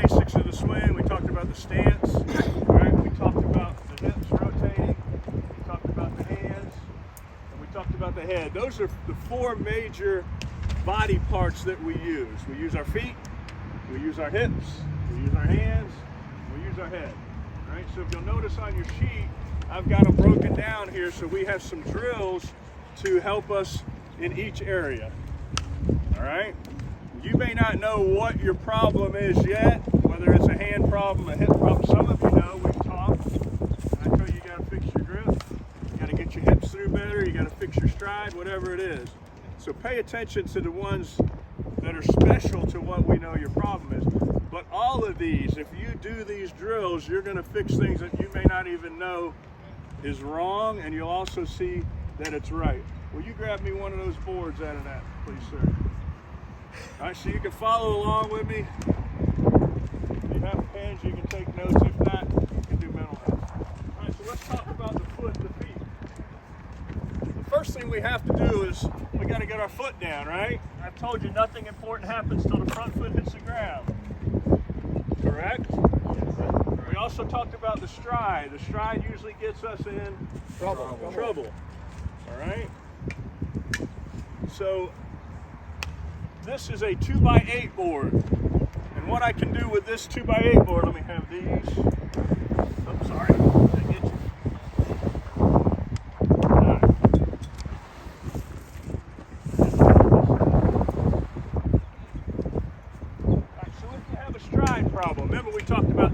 basics of the swing. We talked about the stance. All right, we talked about the hips rotating. We talked about the hands, and we talked about the head. Those are the four major body parts that we use. We use our feet, we use our hips, we use our hands, we use our head. All right, so if you'll notice on your sheet, I've got them broken down here so we have some drills to help us in each area. All right, you may not know what your problem is yet, whether it's a hand problem, a hip problem. Some of you know, we've talked. I tell you, you got to fix your grip, you got to get your hips through better, you got to fix your stride, whatever it is. So pay attention to the ones that are special to what we know your problem is. But all of these, if you do these drills, you're going to fix things that you may not even know is wrong, and you'll also see that it's right. Will you grab me one of those boards out of that, please, sir? All right, so you can follow along with me. If you have pens, you can take notes. If not, you can do mental notes. All right, so let's talk about the foot, the feet. The first thing we have to do is we got to get our foot down, right? I've told you nothing important happens till the front foot hits the ground. Correct? We also talked about the stride. The stride usually gets us in trouble. All right? So this is a 2x8 board. And what I can do with this 2x8 board, let me have these. Oh, sorry. Did I get you? Problem. Remember, we talked about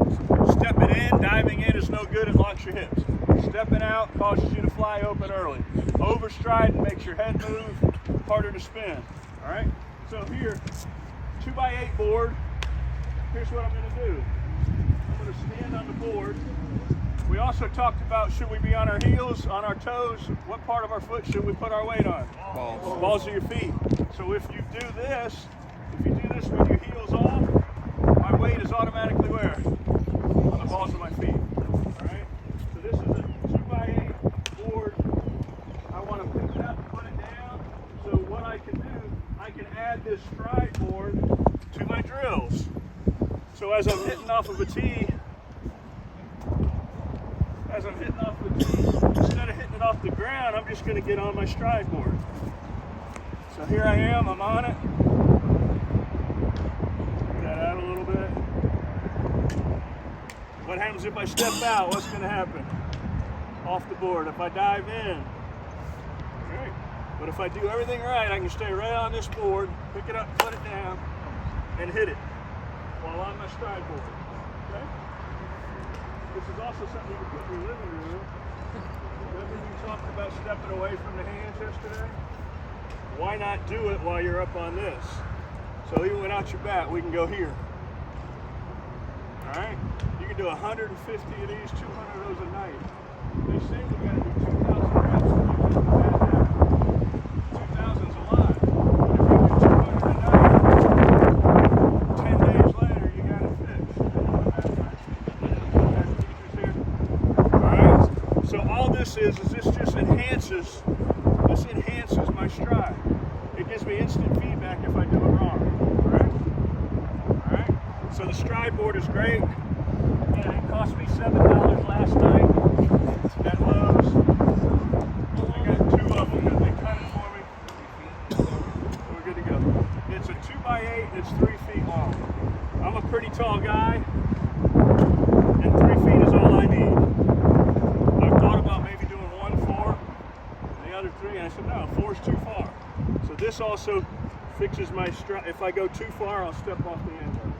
stepping in, diving in is no good, it locks your hips. Stepping out causes you to fly open early. Overstriding makes your head move, harder to spin. All right, so here, 2x8 board, here's what I'm going to do. I'm going to stand on the board. We also talked about, should we be on our heels, on our toes? What part of our foot should we put our weight on? Balls of your feet. So if you do this with your heels off, my weight is automatically where? On the balls of my feet. Alright? So this is a 2x8 board. I want to pick it up, put it down. So what I can do, I can add this stride board to my drills. So as I'm hitting off of a tee, instead of hitting it off the ground, I'm just going to get on my stride board. So here I am, I'm on it. Out a little bit. What happens if I step out? What's going to happen? Off the board. If I dive in. Great. But if I do everything right, I can stay right on this board, pick it up, put it down, and hit it while on my stride board. Okay? This is also something you can put in your living room. Remember we talked about stepping away from the hands yesterday? Why not do it while you're up on this? So even without your bat, we can go here. All right? You can do 150 of these, 200 of those a night. They say we got to do 2,000 reps to get the bat down. 2,000's a lot. But if you do 200 a night, 10 days later, you got it fixed. All right? So all this is this just enhances my stride. It gives me instant feedback if I do it wrong. All right? So the stride board is great. And it cost me $7 last night at Lowe's. I got two of them because they cut it for me. So we're good to go. It's a 2x8 and it's 3 feet long. I'm a pretty tall guy, and 3 feet is all I need. I've thought about maybe doing 1-4 and the other 3, and I said, no, 4's too far. So this also fixes my stride. If I go too far, I'll step off the end of it.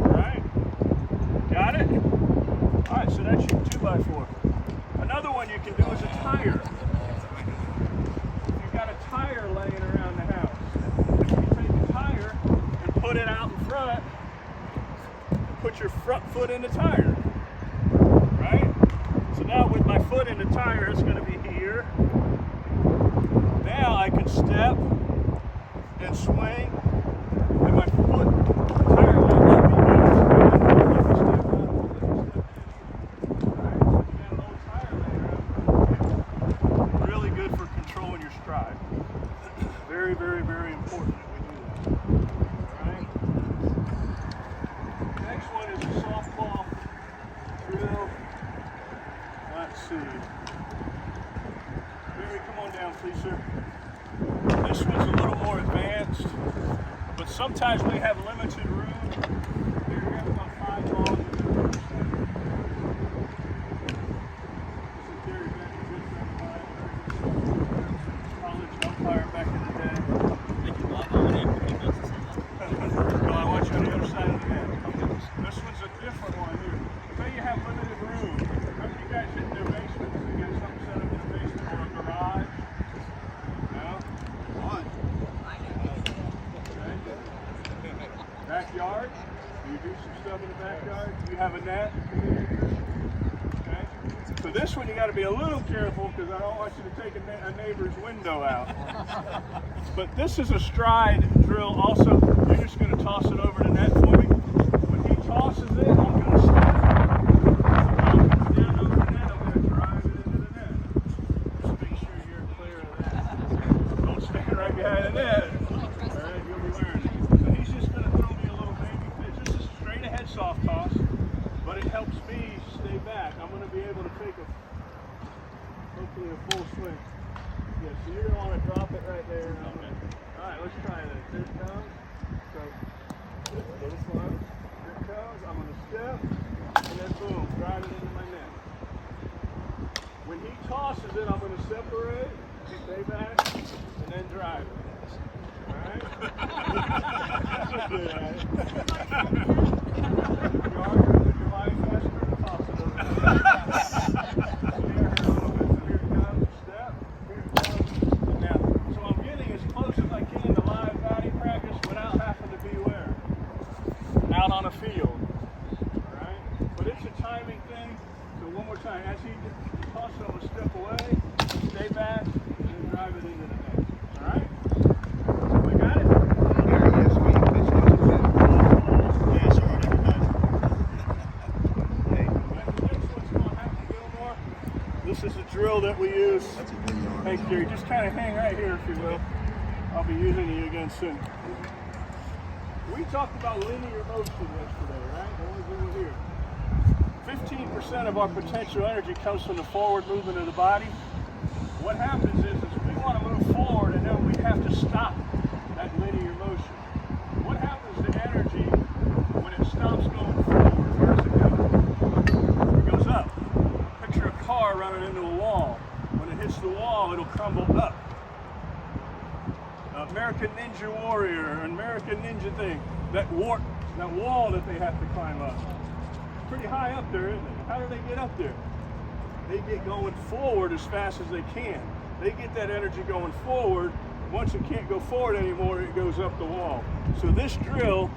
All right? Got it? All right, so that's your 2x4. Another one you can do is a tire. You've got a tire laying around the house. You take the tire and put it out in front, put your front foot in the tire. Right? So now with my foot in the tire, it's going to be here. Now I can step and swing, and my foot, the tire won't let me go. Alright, so you got an old tire layer. Really good for controlling your stride. Very, very, very important that we do that. Alright? next one is a softball drill. Let's see. Barry, come on down, please, sir. This one's a little more advanced, but sometimes we have limited room. Here we have about 5 balls. This is Gary Beck, college umpire back in the day. Thank you, Bob. I'm going to put you Well, I want you on the other side of the net. This one's a different one here. Say you have limited room. Remember you guys hit their basements? You got something set up in the basement or a garage? No? What? Okay. Backyard? Do you do some stuff in the backyard? Do you have a net? Okay. So this one you got to be a little careful because I don't want you to take a neighbor's window out. But this is a stride drill also. You're just going to toss it over the net for me. When he tosses it, I'm going to stop it. So down over the net, I'm going to drive it into the net. Just make sure you're clear of that. Don't stand right behind the net. Alright, you'll be learning. So he's just going to throw me a little baby pitch. This is a straight ahead soft toss, but it helps me stay back. I'm going to be able to take hopefully a full swing. Yeah, so you're going to want to drop it right there. Alright, let's try this. Here it comes. So, little slow. Here it comes. I'm going to step, and then boom, drive it into my net. When he tosses it, I'm going to separate, stay back, and then drive it. Alright? You are going to put your line faster and toss it over. Out on a field, all right? But it's a timing thing. So one more time, as he tosses it, I'm going to step away, stay back, and then drive it into the net. All right? We got it? Yeah, sure. Hey, the next one's called Happy Gilmore. This is a drill that we use. That's a good yard. Hey, Gary, just kind of hang right here if you will. I'll be using you again soon. We talked about linear motion yesterday, right? When we were here. 15% of our potential energy comes from the forward movement of the body. What happens is we want to move forward and then we have to stop that linear motion. What happens to energy when it stops going forward? Where does it go? It goes up. Picture a car running into a wall. When it hits the wall, it'll crumble up. American Ninja Warrior, American Ninja thing, that wall that they have to climb up. Pretty high up there, isn't it? How do they get up there? They get going forward as fast as they can. They get that energy going forward. Once it can't go forward anymore, it goes up the wall. So this drill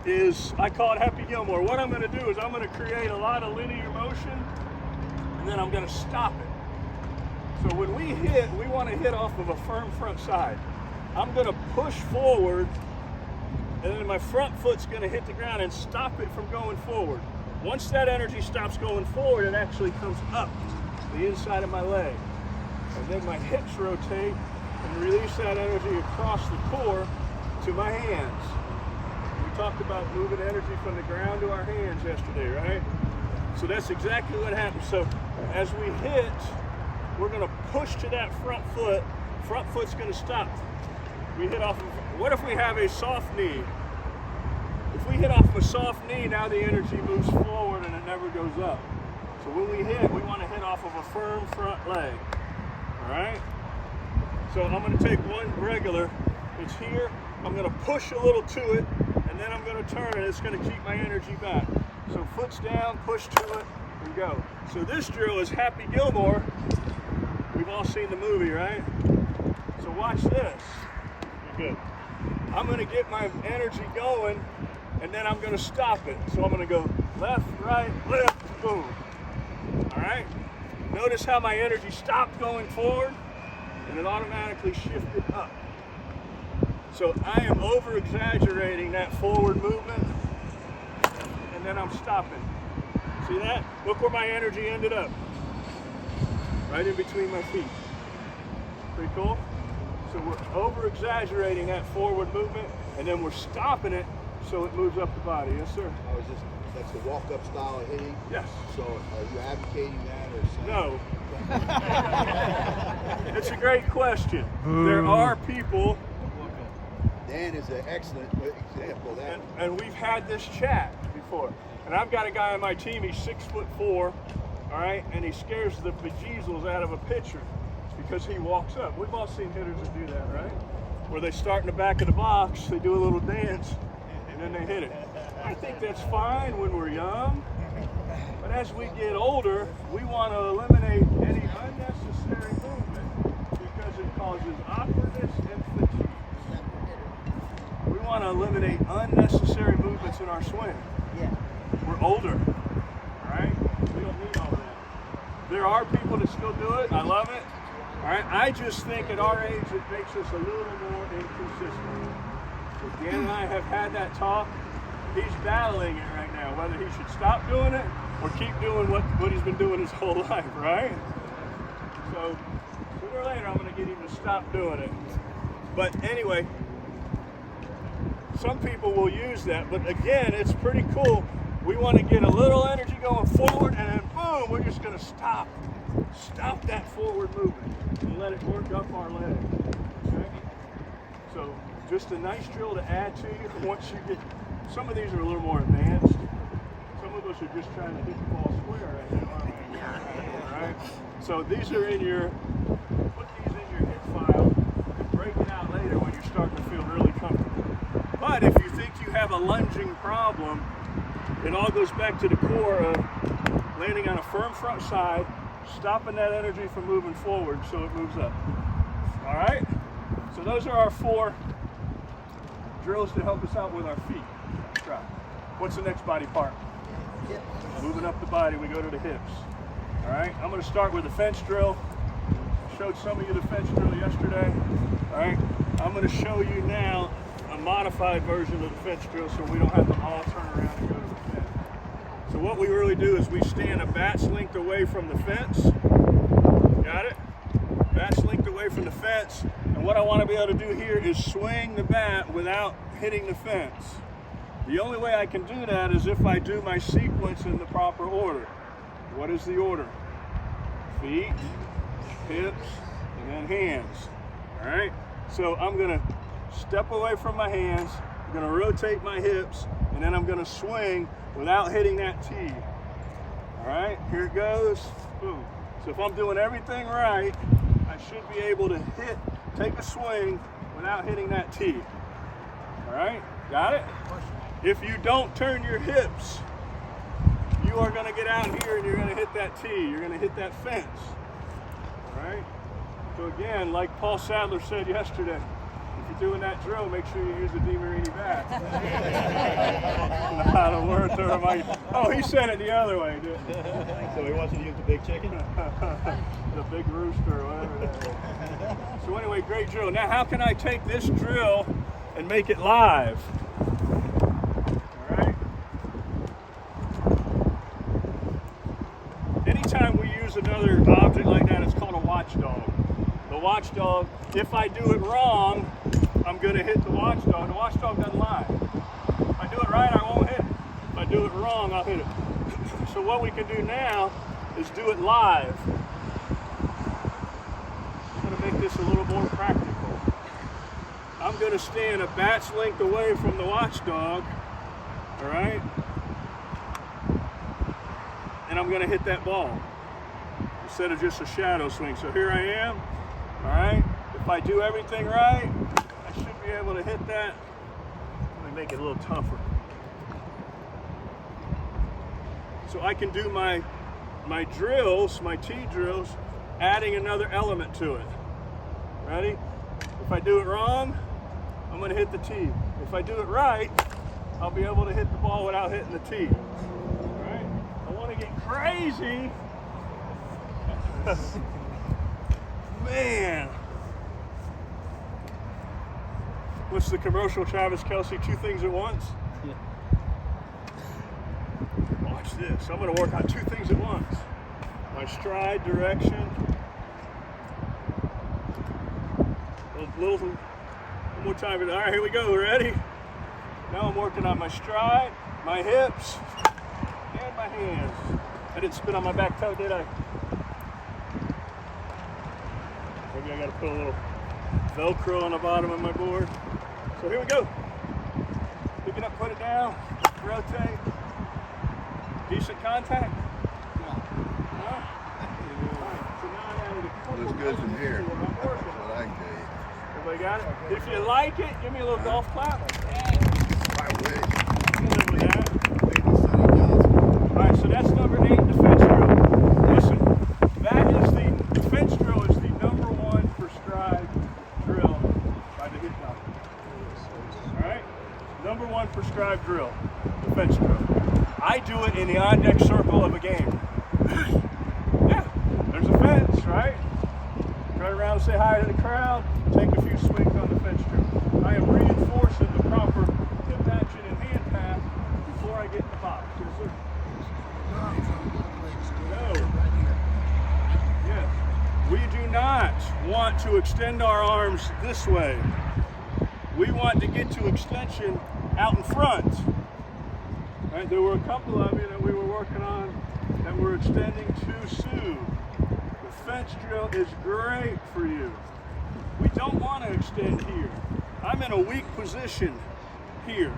is, I call it Happy Gilmore. What I'm going to do is I'm going to create a lot of linear motion, and then I'm going to stop it. So when we hit, we want to hit off of a firm front side. I'm going to push forward, and then my front foot's going to hit the ground and stop it from going forward. Once that energy stops going forward, it actually comes up the inside of my leg. And then my hips rotate and release that energy across the core to my hands. We talked about moving energy from the ground to our hands yesterday, right? So that's exactly what happens. So as we hit, we're going to push to that front foot. Front foot's going to stop. We hit off of, what if we have a soft knee? If we hit off of a soft knee, now the energy moves forward and it never goes up. So when we hit, we want to hit off of a firm front leg. All right? So I'm going to take one regular. It's here. I'm going to push a little to it, and then I'm going to turn, and it's going to keep my energy back. So foot's down, push to it, and go. So this drill is Happy Gilmore. We've all seen the movie, right? So watch this. You're good. I'm going to get my energy going, and then I'm going to stop it. So I'm going to go left, right, left, boom. All right? Notice how my energy stopped going forward, and it automatically shifted up. So I am over-exaggerating that forward movement, and then I'm stopping. See that? Look where my energy ended up. Right in between my feet. Pretty cool? So we're over-exaggerating that forward movement, and then we're stopping it so it moves up the body. Yes, sir. I was just, that's the walk-up style of hitting. Yes. So are you advocating that or saying? No. It's a great question. There are people, Dan is an excellent example of that. and we've had this chat before. And I've got a guy on my team, he's 6'4", all right, and he scares the bejesus out of a pitcher because he walks up. We've all seen hitters that do that, right? Where they start in the back of the box, they do a little dance, and then they hit it. I think that's fine when we're young, but as we get older, we want to eliminate any unnecessary movement because it causes awkwardness and fatigue. We want to eliminate unnecessary movements in our swing. We're older, all right? We don't need all that. There are people that still do it. I love it. All right, I just think at our age it makes us a little more inconsistent. So Dan and I have had that talk. He's battling it right now, whether he should stop doing it or keep doing what he's been doing his whole life, right? So sooner or later I'm going to get him to stop doing it. But anyway, some people will use that, but again, it's pretty cool. We want to get a little energy going forward, and then boom, we're just going to stop that forward movement and let it work up our leg. Okay? So just a nice drill to add to you once you get, some of these are a little more advanced. Some of us are just trying to hit the ball square right now, aren't we? All right? So these are in your, put these in your hip file and break it out later when you're starting to feel really comfortable. But if you think you have a lunging problem, it all goes back to the core of landing on a firm front side, stopping that energy from moving forward so it moves up. All right? So those are our 4 drills to help us out with our feet. Try. What's the next body part? Hips. Moving up the body, we go to the hips. All right? I'm going to start with the fence drill. I showed some of you the fence drill yesterday. All right? I'm going to show you now a modified version of the fence drill so we don't have to all turn around and go to the fence. So what we really do is we stand a bat's length away from the fence. Got it? Bat's length away from the fence. And what I want to be able to do here is swing the bat without hitting the fence. The only way I can do that is if I do my sequence in the proper order. What is the order? Feet, hips, and then hands. All right? So I'm going to step away from my hands, I'm going to rotate my hips, and then I'm going to swing without hitting that tee. All right, here it goes. Boom. So if I'm doing everything right, I should be able to take a swing without hitting that tee. All right, got it? If you don't turn your hips, you are going to get out here and you're going to hit that tee. You're going to hit that fence. All right? So again, like Paul Sadler said yesterday, if you're doing that drill, make sure you use a DeMarini bat. Not a word to remind you. Oh, he said it the other way, didn't he? So he wants you to use the big chicken? The big rooster or whatever that is. So anyway, great drill. Now, how can I take this drill and make it live? All right. Anytime we use another object like that, it's called a watchdog. The watchdog, if I do it wrong, I'm going to hit the watchdog. The watchdog doesn't lie. If I do it right, I won't hit it. If I do it wrong, I'll hit it. So what we can do now is do it live. I'm going to make this a little more practical. I'm going to stand a bat's length away from the watchdog, all right? And I'm going to hit that ball instead of just a shadow swing. So here I am, all right? If I do everything right, I should be able to hit that. Let me make it a little tougher. So I can do my drills, my tee drills, adding another element to it. Ready? If I do it wrong, I'm going to hit the tee. If I do it right, I'll be able to hit the ball without hitting the tee. All right? I want to get crazy. Man. What's the commercial, Travis Kelce? 2 things at once? Yeah. Watch this. I'm going to work on 2 things at once. My stride direction. One more time. All right, here we go. Ready? Now I'm working on my stride, my hips, and my hands. I didn't spin on my back toe, did I? Maybe I gotta put a little Velcro on the bottom of my board. So here we go. Pick it up, put it down, rotate. Decent contact? Looks good from here. That's what I can tell you. Everybody got it? If you like it, give me a little golf clap. I wish. You live with that. Thank you, Sonny Johnson. All right, so that's number 8, defense drill. Listen, defense drill is the #1 prescribed drill by the hip doctor. All right? #1 prescribed drill, defense drill. I do it in the on-deck circle of a game. Yeah, there's a fence, right? Turn around and say hi to the crowd, take a few swings on the fence drill. I am reinforcing the proper hip action and hand path before I get in the box. Yes, sir. No. Yes. We do not want to extend our arms this way. We want to get to extension out in front. Right? There were a couple of you that we were working on that were extending too soon. The fence drill is great for you. We don't want to extend here. I'm in a weak position here.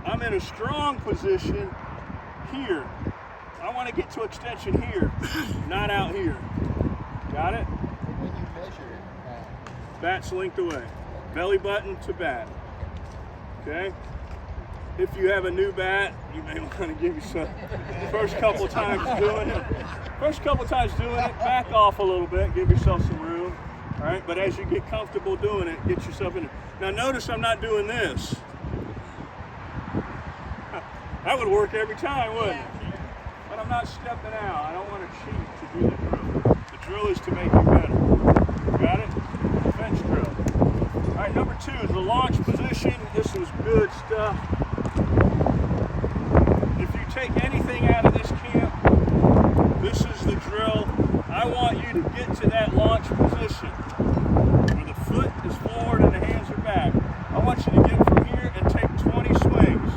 I'm in a strong position here. I want to get to extension here, not out here. Got it? When you measure it, Bat's length away. Belly button to bat. Okay? If you have a new bat, you may want to give yourself first couple times doing it, back off a little bit, give yourself some room. All right, but as you get comfortable doing it, get yourself in it. Now notice I'm not doing this. That would work every time, wouldn't it? But I'm not stepping out. I don't want to cheat to do the drill. The drill is to make you better. Got it? Bench drill. All right, number 2 is the launch position. This was good stuff. If you take anything out of this camp, this is the drill. I want you to get to that launch position where the foot is forward and the hands are back. I want you to get from here and take 20 swings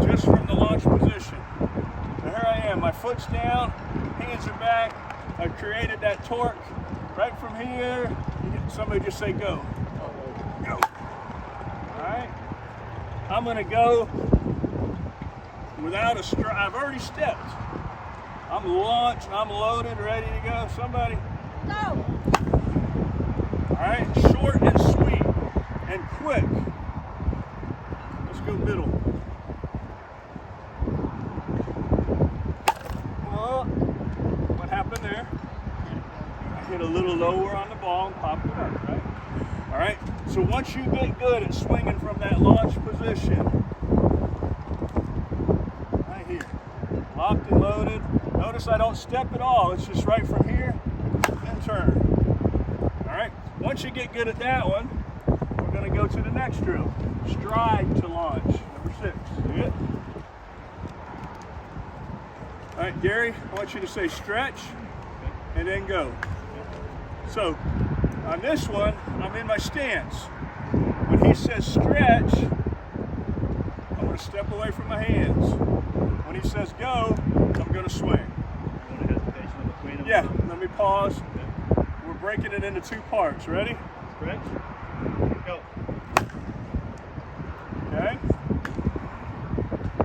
just from the launch position. So here I am, my foot's down, hands are back. I've created that torque. Right from here, somebody just say go. Go. All right. I'm going to go without a stride. I've already stepped. I'm launched, I'm loaded, ready to go. Somebody. Go. All right, short and sweet and quick. Let's go middle. Oh, what happened there? I hit a little lower on the ball and popped it up, right? All right, so once you get good at swinging from that launch position, right here, locked and loaded. Notice I don't step at all. It's just right from here and turn. All right, once you get good at that one, we're going to go to the next drill. Stride to launch, number 6. See it? All right, Gary, I want you to say stretch and then go. So on this one, I'm in my stance. When he says stretch, I'm going to step away from my hands. When he says go, I'm going to swing. You want a hesitation in between them? Yeah, let me pause. We're breaking it into 2 parts. Ready? Stretch. Go. Okay.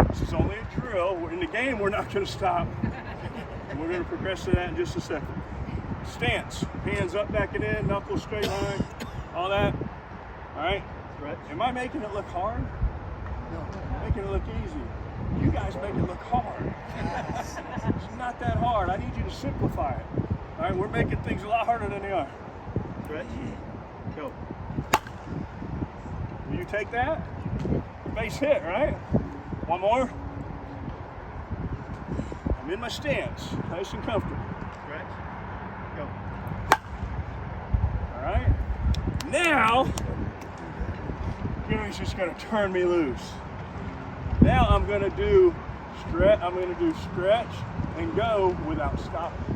This is only a drill. In the game, we're not going to stop. And we're going to progress to that in just a second. Stance. Hands up, back and in, knuckles straight line, all that. All right? Stretch. Am I making it look hard? No. Making it look easy. You guys make it look hard. It's not that hard. I need you to simplify it. All right? We're making things a lot harder than they are. Stretch. Go. Will you take that? Base hit, right? One more. I'm in my stance, nice and comfortable. Stretch. Go. All right. Now, Gary's just going to turn me loose. Now I'm going to do stretch. I'm going to do stretch and go without stopping.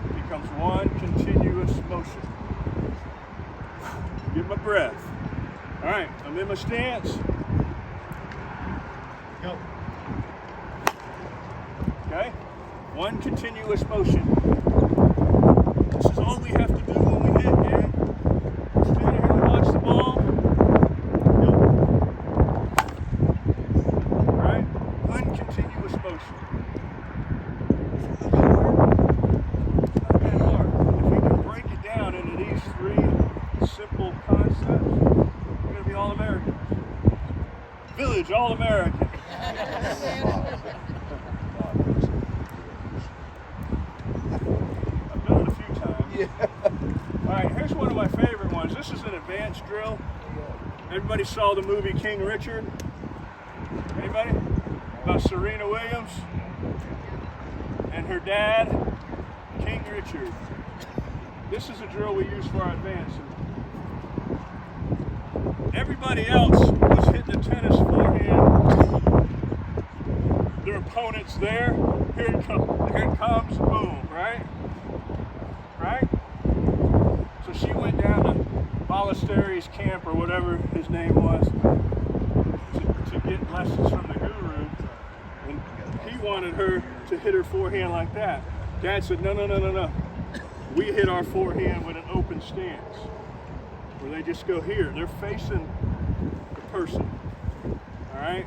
It becomes one continuous motion. Get my breath. All right. I'm in my stance. Go. Okay? One continuous motion. This is all we have to do when we hit, gang. Stand here and watch the ball. Right? One continuous motion. It's not that hard. If we can break it down into these three simple concepts, we're going to be all Americans. Village all American. I've done it a few times. Yeah. All right, here's one of my favorite ones. This is an advanced drill. Everybody saw the movie King Richard? Anybody? About Serena Williams and her dad, King Richard. This is a drill we use for our advances. Everybody else was hitting the tennis forehand. Their opponent's there. Here it comes. Boom, right? Right? So she went down to Ballesteri's camp or whatever his name was to get lessons from the guru. And he wanted her to hit her forehand like that. Dad said, no. We hit our forehand with an open stance, where they just go here. They're facing the person. All right?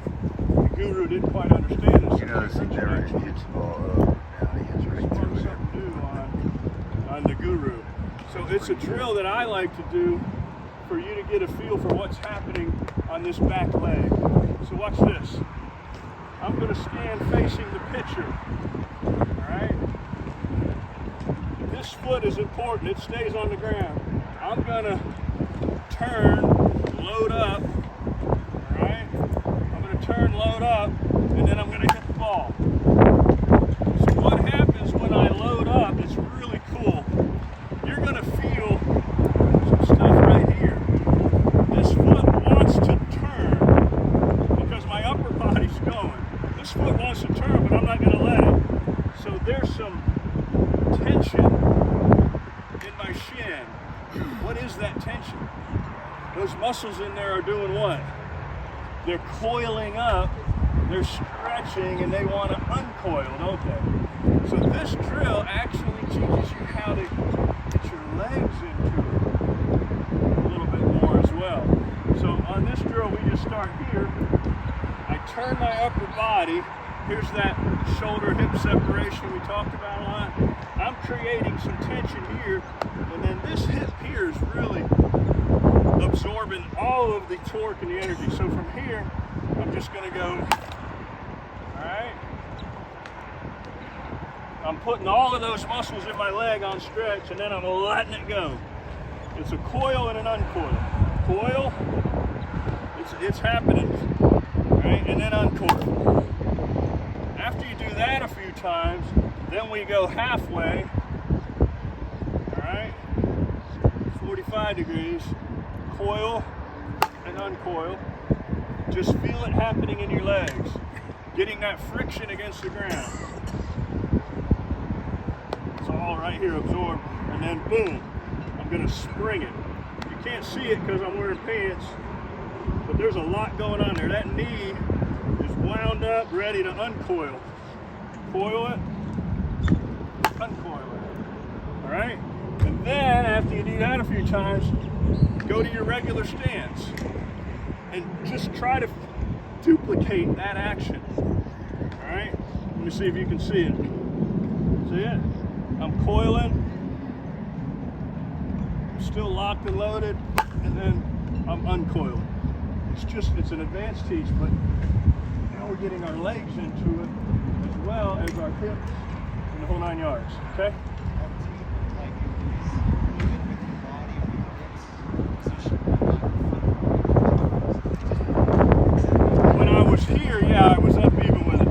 The guru didn't quite understand this. You notice he never hits the ball up. Now he hits right through it. Something new on the guru. So it's a drill that I like to do for you to get a feel for what's happening on this back leg. So watch this. I'm going to stand facing the pitcher. All right? This foot is important. It stays on the ground. I'm going to turn, load up. All right? I'm going to turn, load up, and then I'm going to hit the ball. So what happens when I load up, it's really cool. You're going to feel some stuff right here. This foot wants to turn because my upper body's going. This foot wants to turn, but I'm not going to let it. So there's some tension in my shin. What is that tension? Those muscles in there are doing what? They're coiling up, they're stretching, and they want to uncoil, don't they? So this drill actually teaches you how to get your legs into it a little bit more as well. So on this drill, we just start here. I turn my upper body. Here's that shoulder-hip separation we talked about a lot. I'm creating some tension here, and then this hip here is really absorbing all of the torque and the energy. So from here, I'm just going to go, all right? I'm putting all of those muscles in my leg on stretch, and then I'm letting it go. It's a coil and an uncoil. Coil, it's happening, right? And then uncoil. After you do that a few times, then we go halfway, all right? 45 degrees, coil and uncoil. Just feel it happening in your legs, getting that friction against the ground. It's all right here absorbed, and then boom, I'm gonna spring it. You can't see it because I'm wearing pants, but there's a lot going on there. That knee is wound up, ready to uncoil. Coil it, uncoil it. All right? And then after you do that a few times, go to your regular stance and just try to duplicate that action. All right? Let me see if you can see it. See it? I'm coiling, I'm still locked and loaded, and then I'm uncoiling. It's an advanced teach, but now we're getting our legs into it as well as our hips and the whole 9 yards, okay? When I was here, yeah, I was up even with it,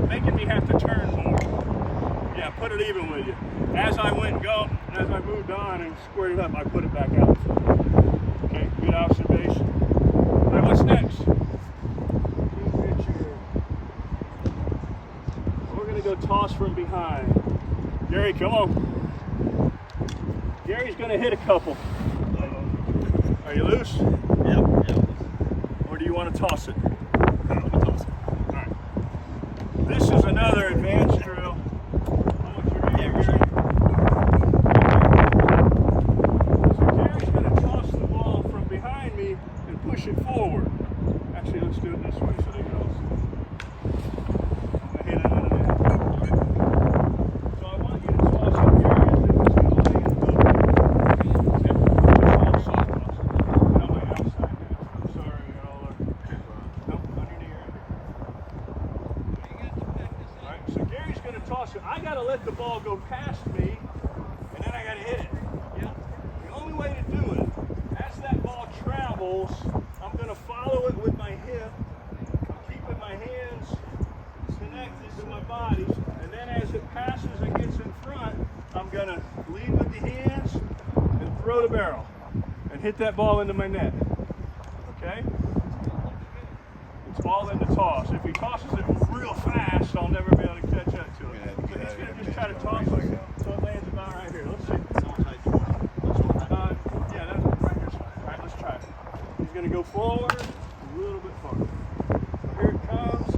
making me have to turn more. Yeah, put it even with you. As I moved on and squared it up, I put it back out. Okay, good observation. All right, what's next? We're gonna go toss from behind. Gary, come on. Gary's gonna hit a couple. Are you loose? Yep. Or do you want to toss it? I'm gonna toss it. another advanced drill. I want you to hear Gary. So Gary's going to toss the ball from behind me and push it forward. Actually, let's do it this way so they goes. I'm going to hit it into that. So I want you to toss it, Gary, as if it's going to land above you. All soft muscle. Not my outside half. I'm sorry, y'all are. Nope, under the ear. Alright, so Gary's going to toss it. I got to let the ball go past me, and then I got to hit it. The only way to do it, as that ball travels, I'm going to follow it with my hip. I'm keeping my hands connected to my body, and then as it passes and gets in front, I'm going to lead with the hands and throw the barrel and hit that ball into my net. Okay? It's all in the toss. If he tosses it real fast, I'll never be able to catch up to it. So he's going to just try to toss it so it lands about right here. Let's see. Yeah, that's right here's fine. All right, let's try it. He's going to go forward a little bit farther. So here it comes.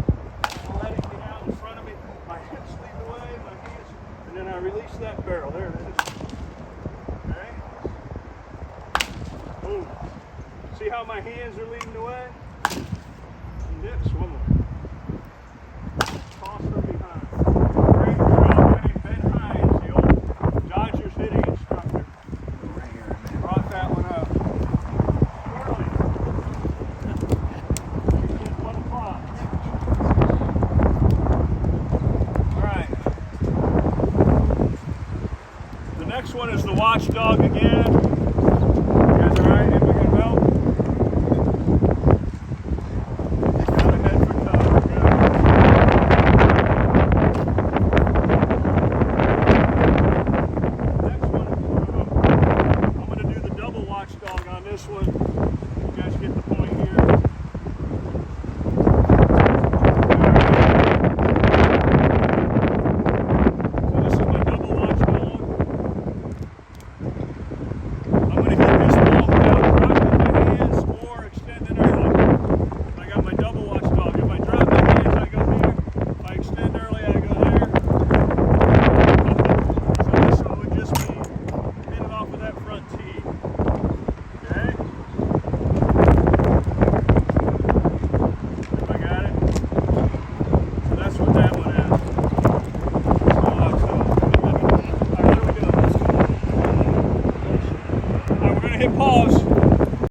I'll let it get out in front of me. My hips lead the way, my hands, and then I release that barrel. There it is. Okay? Boom. See how my hands are leading the way? Hips, one more. Toss from behind. Great drill. Ben Hines, the old Dodgers hitting instructor, Right here, man. brought that one up. Early. She did 1 o'clock. All right. The next one is the Watchdog again.